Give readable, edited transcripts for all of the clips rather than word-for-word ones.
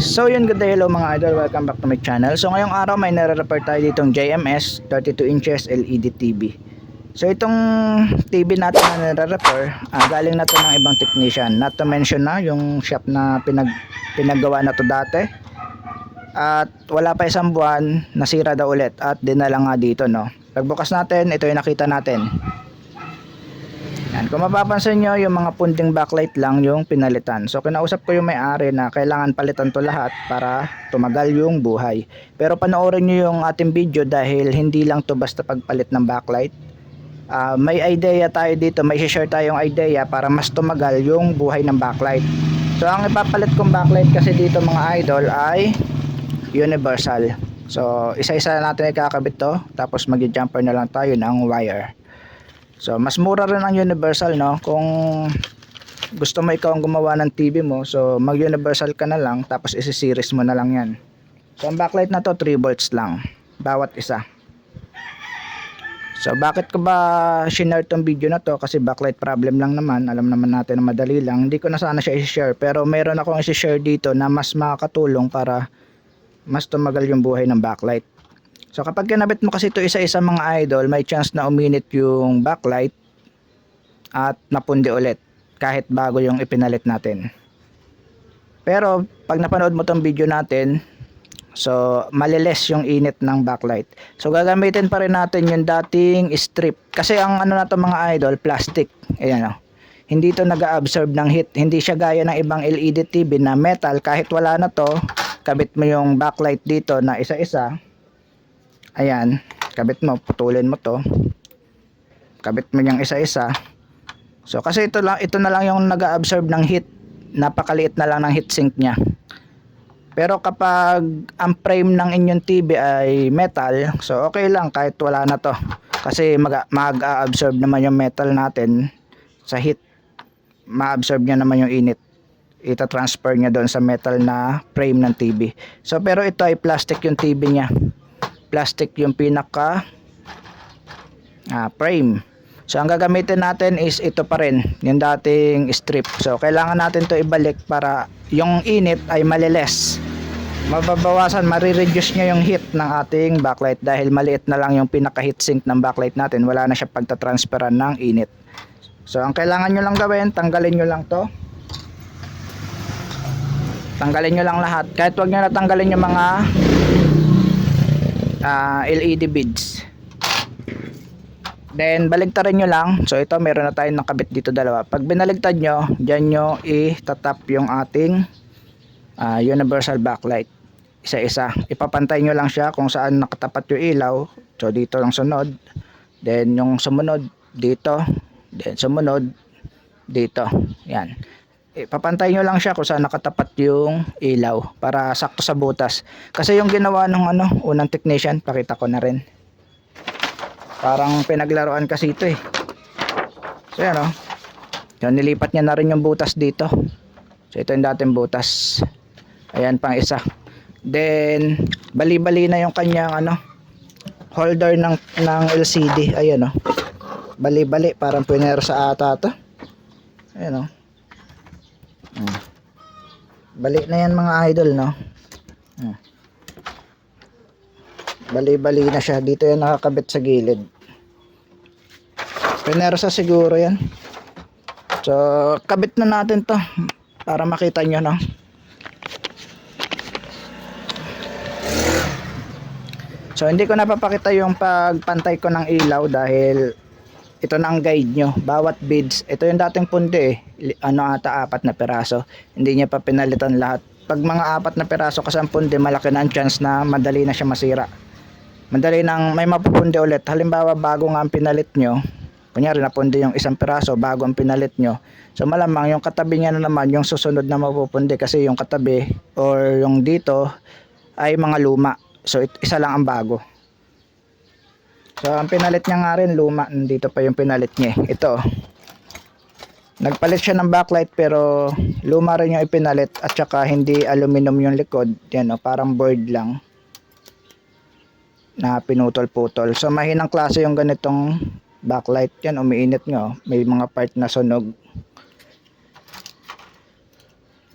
So yun, good day, hello mga idol, welcome back to my channel. So ngayong araw may nare-repair tayo ditong JMS 32 inches LED TV. So itong TV natin na nare-repair, galing na to ng ibang technician. Not to mention na yung shop na pinaggawa na to dati. At wala pa isang buwan, nasira daw ulit at dinala nga dito, no. Pagbukas natin, ito yung nakita natin. Yan, kung mapapansin nyo, yung mga punding backlight lang yung pinalitan. So kinausap ko yung may-ari na kailangan palitan to lahat para tumagal yung buhay. Pero panoorin nyo yung ating video dahil hindi lang to basta pagpalit ng backlight. May idea tayo dito, may share tayong idea para mas tumagal yung buhay ng backlight. So ang ipapalit kong backlight kasi dito mga idol ay universal. So isa-isa natin ikakabit to, tapos mag-jumper na lang tayo ng wire. So mas mura rin ang universal, no. Kung gusto mo ikaw ang gumawa ng TV mo, so mag universal ka na lang, tapos isi-series mo na lang yan. So ang backlight na to 3 volts lang bawat isa. So bakit ko ba share tong video na to? Kasi backlight problem lang naman, alam naman natin na madali lang. Hindi ko na sana siya i-share, pero mayroon akong i-share dito na mas makakatulong para mas tumagal yung buhay ng backlight. So kapag kinabit mo kasi ito isa-isa mga idol, may chance na uminit yung backlight at napundi ulit kahit bago yung ipinalit natin. Pero pag napanood mo tong video natin, so maliles yung init ng backlight. So gagamitin pa rin natin yung dating strip. Kasi ang ano na to mga idol, plastic. Ayan o. Hindi to nag-absorb ng heat. Hindi siya gaya ng ibang LED TV na metal. Kahit wala na to, kabit mo yung backlight dito na isa-isa. Ayan, kabit mo, putulin mo to. Kabit mo yung isa-isa. So kasi ito na lang yung nag-absorb ng heat. Napakaliit na lang ng heatsink niya. Pero kapag ang frame ng inyong TV ay metal, so okay lang kahit wala na to. Kasi mag-absorb naman yung metal natin sa heat. Ma-absorb niya naman yung init. Ita-transfer niya doon sa metal na frame ng TV. So pero ito ay plastic yung TV niya. Plastic yung pinaka frame. So ang gagamitin natin is ito pa rin, yung dating strip. So kailangan natin to ibalik para yung init ay maliles. Mababawasan, marireduce niya yung heat ng ating backlight dahil maliit na lang yung pinaka heatsink ng backlight natin. Wala na siya pagtatransferan ng init. So ang kailangan nyo lang gawin, tanggalin nyo lang to. Tanggalin nyo lang lahat. Kahit wag nyo natanggalin yung mga LED beads. Then baligtarin nyo lang. So ito meron na tayong nakabit dito dalawa. Pag binaligtad nyo, dyan nyo itatap yung ating universal backlight. Isa-isa. Ipapantay nyo lang siya kung saan nakatapat yung ilaw. So dito lang sunod. Then yung sumunod dito. Then sumunod dito. Yan. Ipapantay nyo lang siya kung saan nakatapat yung ilaw para sakto sa butas. Kasi yung ginawa ng unang technician, pakita ko na rin. Parang pinaglaruan kasi ito eh. So yan o. Yan, nilipat niya na rin yung butas dito. So ito yung dating butas. Ayan pang isa. Then bali-bali na yung kanyang holder ng LCD. Ayan o. Bali-bali, parang pinero sa ata to. Ayan o. Bali na yan mga idol, no. Bali-bali na siya. Dito yan nakakabit sa gilid. Pinersa siguro yan. So kabit na natin to para makita nyo, no. So hindi ko napapakita yung pagpantay ko ng ilaw dahil ito na ang guide nyo. Bawat beads, ito yung dating pundi eh. Ata 4 na piraso. Hindi niya pa pinalitan lahat. Pag mga 4 na piraso kasi ang pundi, malaki na ang chance na madali na siya masira. Madali nang may mapupundi ulit. Halimbawa bago nga ang pinalit nyo, kunyari napundi yung 1 piraso bago ang pinalit nyo. So malamang yung katabi niya na naman yung susunod na mapupundi kasi yung katabi or yung dito ay mga luma. So isa lang ang bago. So ang pinalit niya nga rin luma, nandito pa yung pinalit niya. Ito. Nagpalit siya ng backlight pero luma rin yung ipinalit at saka hindi aluminum yung likod. Yan parang board lang na pinutol-putol. So mahinang klase yung ganitong backlight. Yan umiinit nga. May mga part na sunog.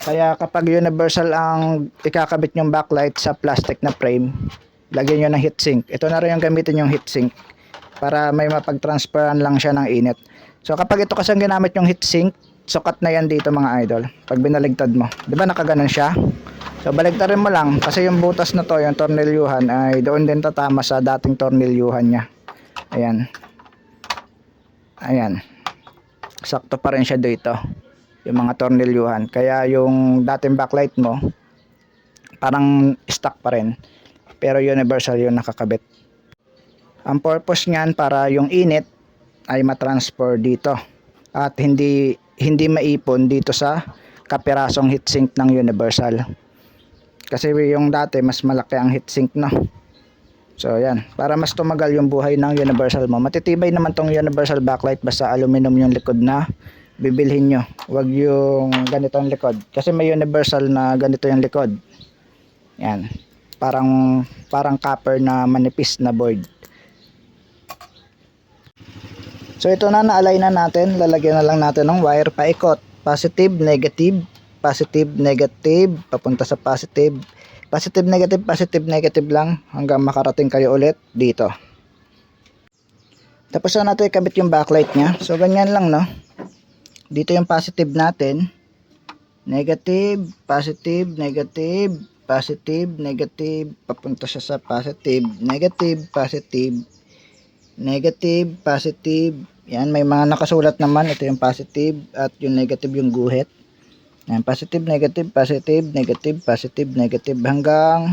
Kaya kapag universal ang ikakabit yung backlight sa plastic na frame, lagyan nyo ng heatsink. Ito na rin yung gamitin yung heatsink para may mapag-transferan lang siya ng init. So kapag ito kasi ang ginamit yung heatsink, sukat na yan dito mga idol. Pag binaligtad mo, di ba nakaganon siya? So baligtarin mo lang kasi yung butas na to, yung tornilyuhan ay doon din tatama sa dating tornilyuhan niya. Ayan. Ayan. Sakto pa rin siya dito. Yung mga tornilyuhan. Kaya yung dating backlight mo parang stuck pa rin. Pero universal yung nakakabit. Ang purpose niyan para yung init ay matransfer dito at hindi maipon dito sa kapirasong heatsink ng universal. Kasi yung dati mas malaki ang heatsink, no. So yan, para mas tumagal yung buhay ng universal mo. Matitibay naman tong universal backlight basta aluminum yung likod na bibilhin nyo. Huwag yung ganitong likod. Kasi may universal na ganito yung likod. Yan. Parang copper na manipis na board. So ito na, na-align na natin. Lalagyan na lang natin ng wire paikot. Positive, negative, positive, negative, papunta sa positive. Positive, negative lang hanggang makarating kayo ulit dito. Tapos na natin ikabit yung backlight nya. So ganyan lang, no. Dito yung positive natin. Negative, positive, negative, positive, negative, papunta siya sa positive, negative, positive, negative, positive. Yan, may mga nakasulat naman. Ito yung positive at yung negative yung guhit. Yan, positive, negative, positive, negative, positive, negative hanggang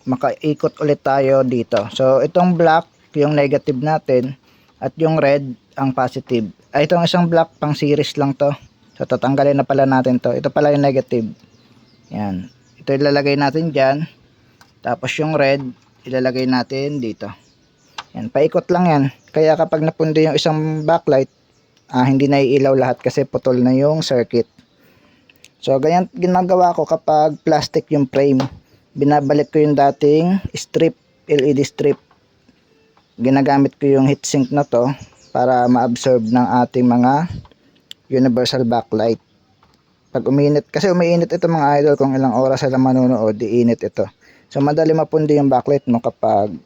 makaikot ulit tayo dito. So itong black yung negative natin at yung red ang positive. Ay, itong isang black pang series lang to. So tatanggalin na pala natin to. Ito pala yung negative. Yan. Ito ilalagay natin dyan. Tapos yung red ilalagay natin dito. Yan, paikot lang yan. Kaya kapag napundi yung isang backlight, hindi na iilaw lahat kasi putol na yung circuit. So, ganyan ginagawa ko kapag plastic yung frame. Binabalik ko yung dating strip, LED strip. Ginagamit ko yung heatsink na to para ma-absorb ng ating mga universal backlight. Pag uminit, kasi umiinit ito mga idol kung ilang oras sila manonood, diinit ito. So, madali mapundi yung backlight mo kapag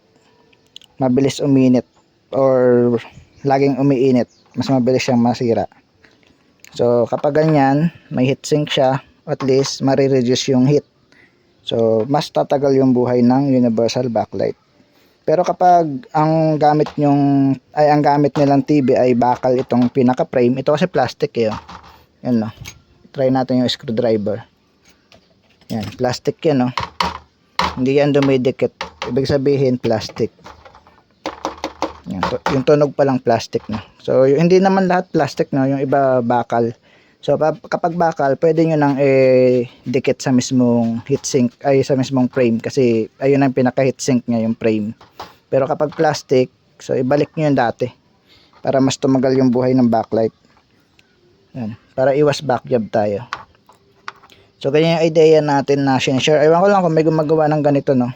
mabilis uminit or laging umiinit, mas mabilis siyang masira. So kapag ganyan, may heatsink siya, at least marireduce yung heat. So mas tatagal yung buhay ng universal backlight. Pero kapag ang gamit nilang TV ay bakal itong pinaka frame, ito kasi plastic eh. Yan, no. Try natin yung screwdriver. Yan, plastic yan, no. Hindi yan dumidikit. Ibig sabihin plastic. Yan, yung tunog pa lang plastic na. So hindi naman lahat plastic, no, yung iba bakal. So kapag bakal, pwede nyo nang dikit sa mismong heatsink, ay sa mismong frame kasi ayun ang pinaka heatsink niya, yung frame. Pero kapag plastic, so ibalik nyo yung dati para mas tumagal yung buhay ng backlight. Yan, para iwas back job tayo. So ganyan yung idea natin na share. Ewan ko lang kung may gumagawa ng ganito, no.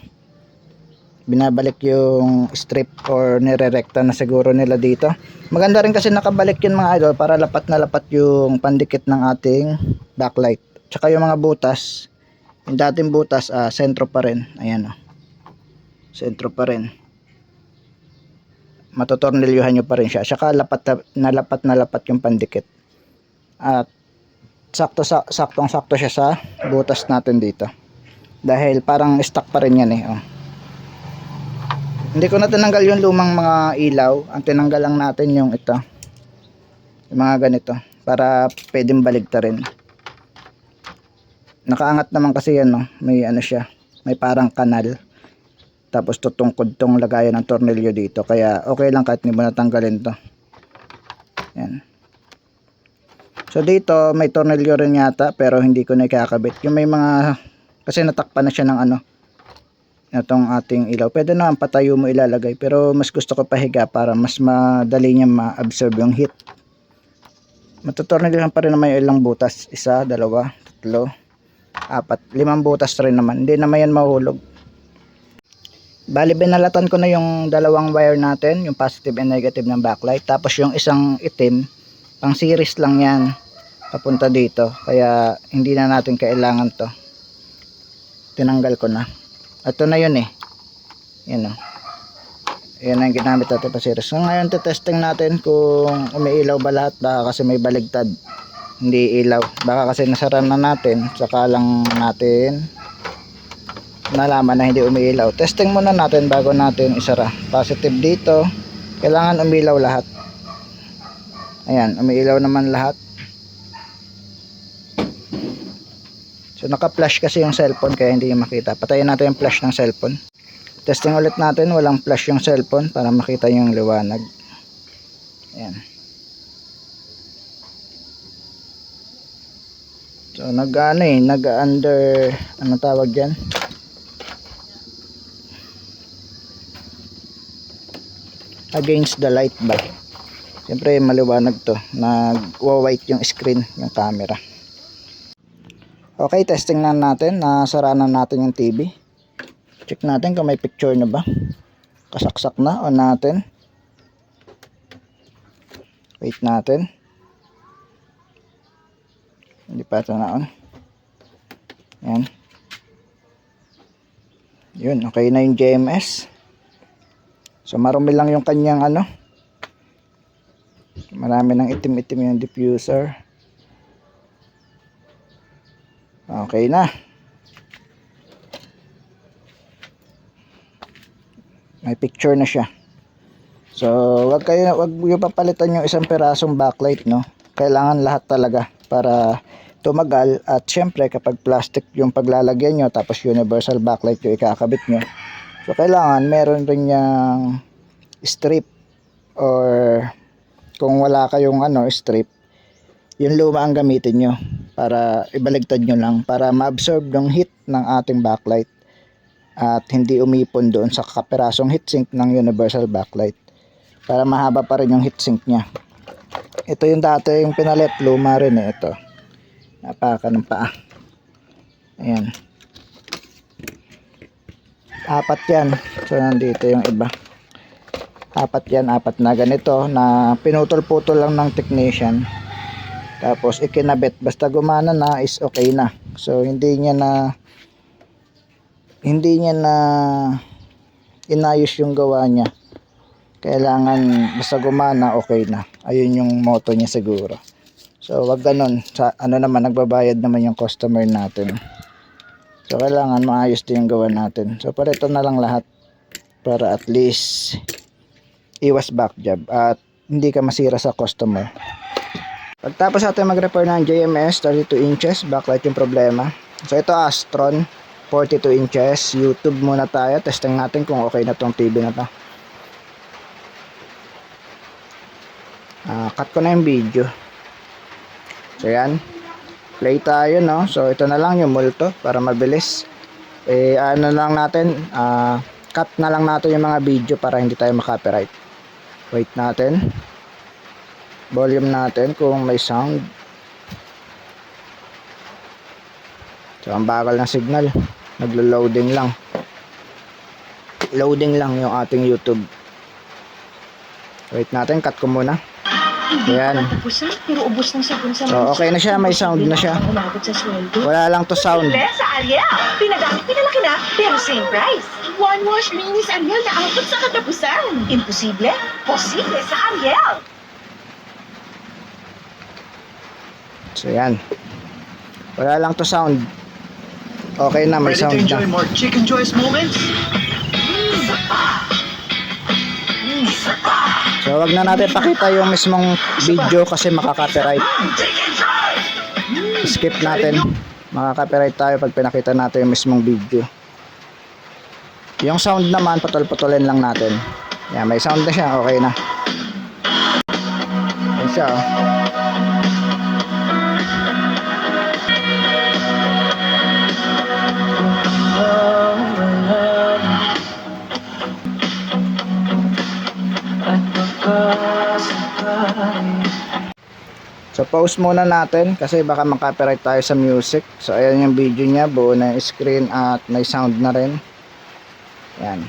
Binabalik yung strip or nire-recta na siguro nila dito. Maganda rin kasi nakabalik yun mga idol para lapat na lapat yung pandikit ng ating backlight. Tsaka yung mga butas, yung dating butas, sentro pa rin. Ayan, o. Sentro pa rin. Matotornilyuhan nyo pa rin siya. Tsaka lapat na lapat yung pandikit. At saktong-sakto siya sa butas natin dito. Dahil parang stuck pa rin yan eh, oh. Hindi ko na tinanggal yung lumang mga ilaw. Ang tinanggal lang natin yung ito. Yung mga ganito. Para pwedeng baligtarin. Nakaangat naman kasi yan, no? May ano siya. May parang kanal. Tapos tutungkod tong lagayan ng tornilyo dito. Kaya okay lang kahit hindi mo natanggalin to. Yan. So dito may tornilyo rin yata. Pero hindi ko na ikakabit. Yung may mga... Kasi natakpan na siya ng ano. Itong ating ilaw. Pwede na patayo mo ilalagay. Pero mas gusto ko pahiga para mas madali niya ma-absorb yung heat. Matutornilyohan pa rin naman yung ilang butas. 1, 2, 3, 4, 5 butas rin naman. Hindi naman yan mahulog. Bali binalatan ko na yung dalawang wire natin. Yung positive and negative ng backlight. Tapos yung isang itim. Pang series lang yan. papunta dito, kaya hindi na natin kailangan to. Tinanggal ko na. Ito na yun eh. Yan o. Yan ang ginamit natin pa series. So ngayon testing natin kung umiilaw ba lahat. Baka kasi may baligtad, hindi ilaw. Baka kasi nasara na natin, saka lang natin nalaman na hindi umiilaw. Testing muna natin bago natin isara. Positive dito, kailangan umilaw lahat. Ayan, umiilaw naman lahat. So naka-flash kasi yung cellphone kaya hindi yung makita. Patayin natin yung flash ng cellphone. Testing ulit natin, walang flash yung cellphone para makita yung liwanag. Ayan. So nag-under, ano tawag diyan? Against the light ba? Siyempre maliwanag to, nag-white yung screen, yung camera. Okay, testing na natin, nasara na natin yung TV. Check natin kung may picture na ba. Kasaksak na, on natin. Wait natin. Hindi pa ito na on. Yan. Yun, okay na yung GMS. So marumi lang yung kanyang ano. Marami ng itim-itim yung diffuser. Okay na. May picture na siya. So wag yung papalitan yung isang perasong backlight, no. Kailangan lahat talaga para tumagal. At syempre kapag plastic yung paglalagyan nyo, tapos universal backlight yung ikakabit nyo, so kailangan meron rin yung strip, or kung wala kayong strip, yung luma ang gamitin nyo para ibaligtad nyo lang para ma-absorb yung heat ng ating backlight at hindi umipon doon sa kaperasong heatsink ng universal backlight, para mahaba pa rin yung heatsink nya. Ito yung dati yung pinalit, luma rin eh. Ito, napaka ng paa. Ayan, 4 yan. So nandito yung iba, 4 yan, 4 na ganito na pinutol-putol lang ng technician, tapos ikinabit. Basta gumana na is okay na. So hindi niya na inayos yung gawa niya. Kailangan basta gumana, okay na. Ayun yung motto niya siguro. So wag ganun, sa naman, nagbabayad naman yung customer natin. So kailangan maayos din yung gawa natin. So parito na lang lahat para at least iwas back job at hindi ka masira sa customer. Pagtapos natin mag-repair ng JMS 32 inches backlight yung problema. So ito Astron 42 inches. YouTube muna tayo, testing natin kung okay na tong TV na to. Cut ko na yung video. So yan, play tayo, no. So ito na lang yung multo para mabilis. Ano lang natin, cut na lang natin yung mga video para hindi tayo makopyright. Wait natin, volume natin kung may sound. So ang bagal ng signal, naglo-loading lang. Loading lang yung ating YouTube. Wait natin, cut ko muna. Ayan. So okay na siya, may sound na siya. Wala lang to sound. Sa Ariel, pinagamit pinalaki na, pero same price. One wash minis Ariel na abot sa katapusan. Imposible? Posible sa Ariel. So yan, wala lang to sound. Okay na, may sound na. Ready to enjoy more Chicken Joy's moments? So wag na natin pakita yung mismong video kasi makaka-copyright. Skip natin, makaka-copyright tayo pag pinakita natin yung mismong video. Yung sound naman, putol-putulin lang natin. Yan, may sound na siya, okay na. Yan siya, oh. So pause muna natin kasi baka makopyright tayo sa music. So ayan yung video niya, buo na yung screen at may sound na rin. Yan.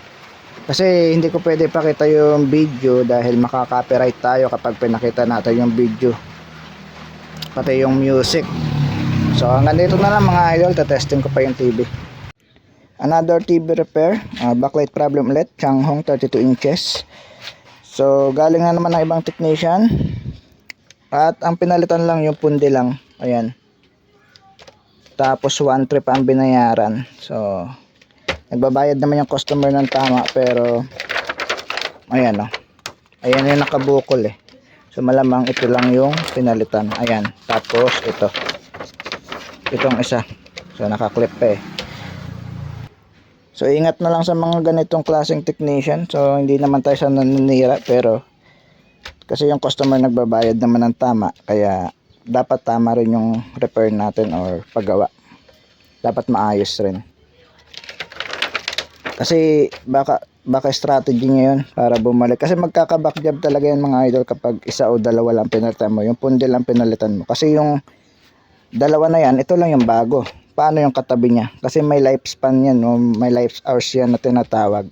Kasi hindi ko pwede pakita yung video dahil makaka-copyright tayo kapag pinakita natin yung video. pati yung music. So hanggang dito na lang mga idol, testing ko pa yung TV. Another TV repair, backlight problem ulit, Changhong 32 inches. So galing na naman ng ibang technician. At ang pinalitan lang yung pundi lang. Ayan. Tapos 1 trip ang binayaran. So nagbabayad naman yung customer ng tama, pero ayan o. Ayan yung nakabukol eh. So malamang ito lang yung pinalitan. Ayan. Tapos ito. Itong isa. So nakaklip pa eh. So ingat na lang sa mga ganitong klaseng technician. So hindi naman tayo sa naninira, pero kasi yung customer nagbabayad naman ng tama, kaya dapat tama rin yung repair natin or paggawa. Dapat maayos rin. Kasi baka strategy niya yun para bumalik. Kasi magkaka-backjob talaga yan mga idol kapag isa o dalawa lang pinalitan mo. Yung pundi lang pinalitan mo. Kasi yung dalawa na yan, ito lang yung bago. Paano yung katabi niya? Kasi may lifespan yan, no? May life hours yan na tinatawag.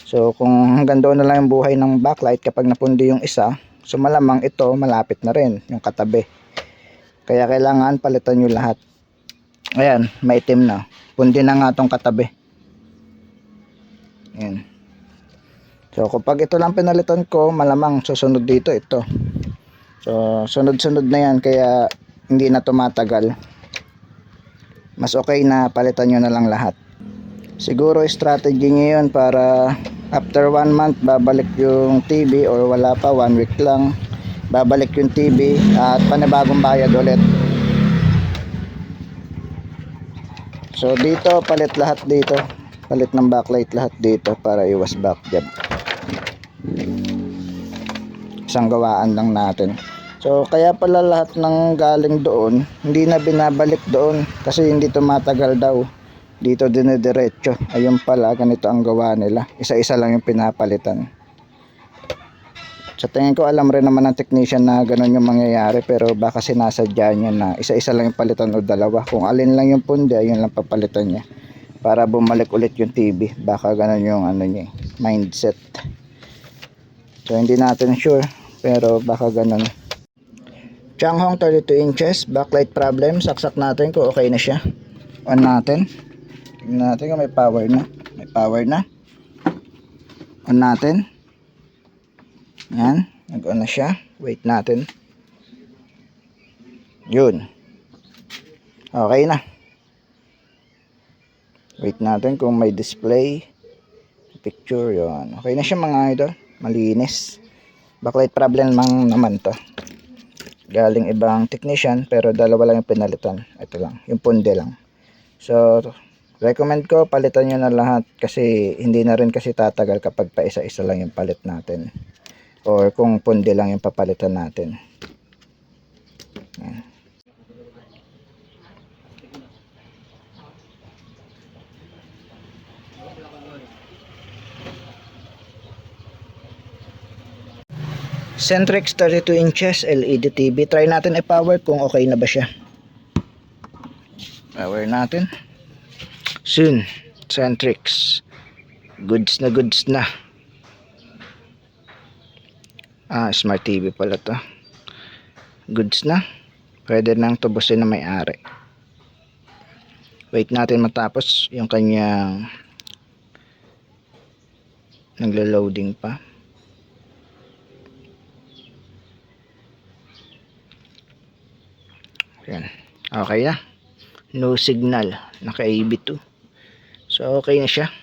So kung hanggang doon na lang yung buhay ng backlight kapag napundi yung isa, so malamang ito malapit na rin yung katabi. Kaya kailangan palitan nyo lahat. Ayan, maitim na. Pundi na nga tong katabi. Ayan. So kapag ito lang pinalitan ko, malamang susunod dito ito. So sunod-sunod na yan, kaya hindi na tumatagal. Mas okay na palitan nyo na lang lahat. Siguro strategy nyo yun para after 1 month babalik yung TV, or wala pa, 1 week lang babalik yung TV at panibagong bayad ulit. So dito palit lahat dito. Palit ng backlight lahat dito para iwas backjob. Isang gawaan lang natin. So kaya pala lahat ng galing doon hindi na binabalik doon kasi hindi tumatagal daw. Dito dinediretso. Ayun pala, ganito ang gawa nila. Isa-isa lang yung pinapalitan. Sa tingin ko alam rin naman ng technician na ganun yung mangyayari, pero baka sinasadya niya na isa-isa lang yung palitan o dalawa. Kung alin lang yung pundi, ayun lang papalitan niya para bumalik ulit yung TV. Baka ganun yung ano niya, mindset. So hindi natin sure, pero baka ganun. Changhong 32 inches, backlight problem. Saksak natin kung okay na siya. On natin. Tingnan natin kung may power na. May power na. On natin. Yan. Nag-on na siya. Wait natin. Yun. Okay na. Wait natin kung may display. Picture yun. Okay na siya mga idol. Malinis. Backlight problem lang naman to. Galing ibang technician, pero dalawa lang yung pinalitan. Ito lang. Yung pundi lang. So recommend ko palitan nyo na lahat, kasi hindi na rin kasi tatagal kapag pa isa-isa lang yung palit natin, or kung pundi lang yung papalitan natin. Yan. Centrix 32 inches LED TV. Try natin i-power kung okay na ba siya. Power natin. Soon. Centrix. Goods na goods na. Smart TV pala to. Goods na. Pwede nang tubusin na may-ari. Wait natin matapos yung kanyang naglo-loading pa. Yan. Okay na. No signal. Naka AB2. So okay na siya.